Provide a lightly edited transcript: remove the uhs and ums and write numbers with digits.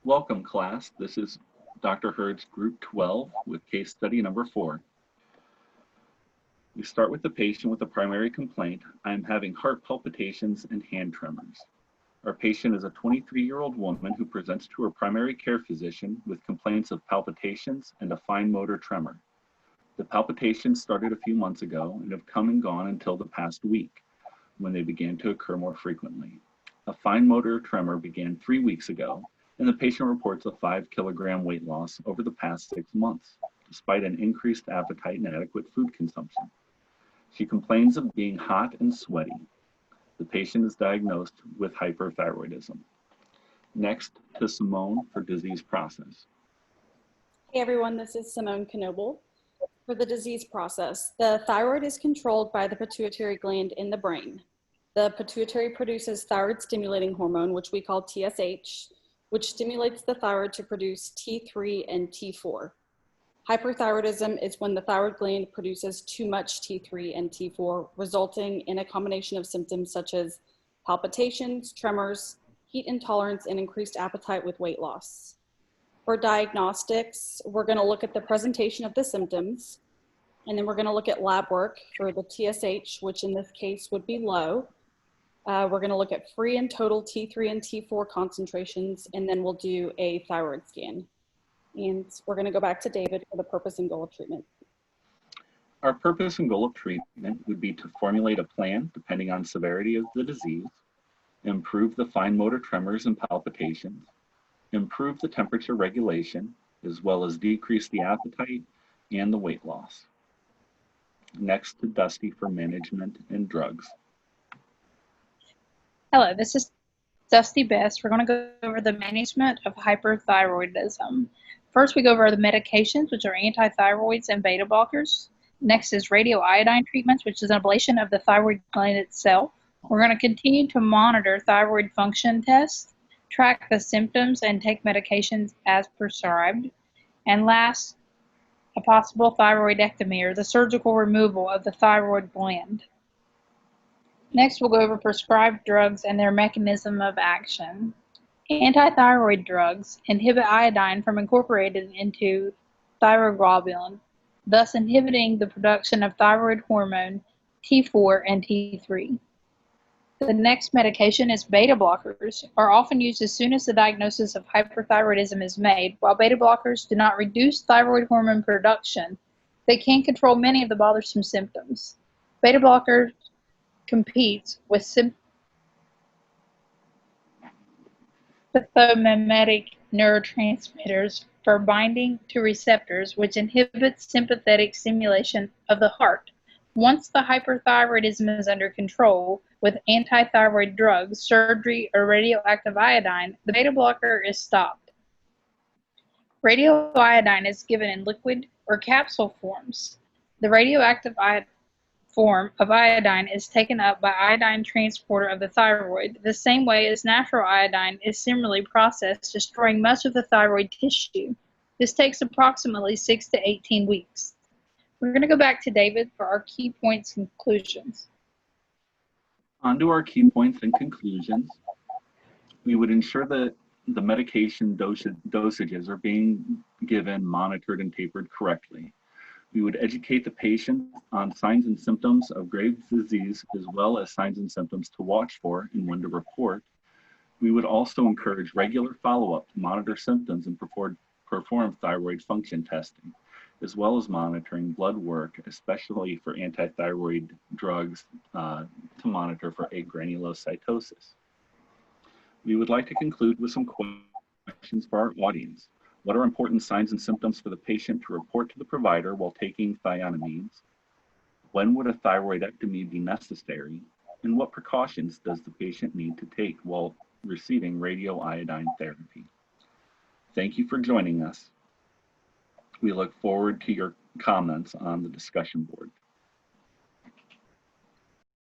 Welcome, class. This is Dr. Hurd's Group 12 with case study number 4. We start with the patient with a primary complaint. I am having heart palpitations and hand tremors. Our patient is a 23-year-old woman who presents to her primary care physician with complaints of palpitations and a fine motor tremor. The palpitations started a few months ago and have come and gone until the past week, when they began to occur more frequently. A fine motor tremor began 3 weeks ago, and the patient reports a 5-kilogram weight loss over the past 6 months, despite an increased appetite and adequate food consumption. She complains of being hot and sweaty. The patient is diagnosed with hyperthyroidism. Next to Simone for disease process. Hey everyone, this is Simone Knoble. For the disease process, the thyroid is controlled by the pituitary gland in the brain. The pituitary produces thyroid stimulating hormone, which we call TSH, which stimulates the thyroid to produce T3 and T4. Hyperthyroidism is when the thyroid gland produces too much T3 and T4, resulting in a combination of symptoms such as palpitations, tremors, heat intolerance, and increased appetite with weight loss. For diagnostics, we're going to look at the presentation of the symptoms, and then we're going to look at lab work for the TSH, which in this case would be low. We're going to look at free and total T3 and T4 concentrations, and then we'll do a thyroid scan. And we're going to go back to David for the purpose and goal of treatment. Our purpose and goal of treatment would be to formulate a plan depending on severity of the disease, improve the fine motor tremors and palpitations, improve the temperature regulation, as well as decrease the appetite and the weight loss. Next to Dusty for management and drugs. Hello, this is Dusty Best. We're going to go over the management of hyperthyroidism. First, we go over the medications, which are antithyroids and beta blockers. Next is radioiodine treatments, which is an ablation of the thyroid gland itself. We're going to continue to monitor thyroid function tests, track the symptoms, and take medications as prescribed. And last, a possible thyroidectomy, or the surgical removal of the thyroid gland. Next, we'll go over prescribed drugs and their mechanism of action. Antithyroid drugs inhibit iodine from incorporated into thyroglobulin, thus inhibiting the production of thyroid hormone T4 and T3. The next medication is beta blockers, are often used as soon as the diagnosis of hyperthyroidism is made. While beta blockers do not reduce thyroid hormone production, they can control many of the bothersome symptoms. Beta blockers competes with sympathomimetic neurotransmitters for binding to receptors, which inhibits sympathetic stimulation of the heart. Once the hyperthyroidism is under control with antithyroid drugs, surgery, or radioactive iodine, the beta blocker is stopped. Radioiodine is given in liquid or capsule forms. The radioactive form of iodine is taken up by iodine transporter of the thyroid, the same way as natural iodine is similarly processed, destroying much of the thyroid tissue. This takes approximately 6 to 18 weeks. We're going to go back to David for our key points and conclusions. On to our key points and conclusions. We would ensure that the medication dosages are being given, monitored, and tapered correctly. We would educate the patient on signs and symptoms of Graves' disease, as well as signs and symptoms to watch for and when to report. We would also encourage regular follow-up to monitor symptoms and perform thyroid function testing, as well as monitoring blood work, especially for antithyroid drugs to monitor for agranulocytosis. We would like to conclude with some questions for our audience. What are important signs and symptoms for the patient to report to the provider while taking thionamines? When would a thyroidectomy be necessary? And what precautions does the patient need to take while receiving radioiodine therapy? Thank you for joining us. We look forward to your comments on the discussion board.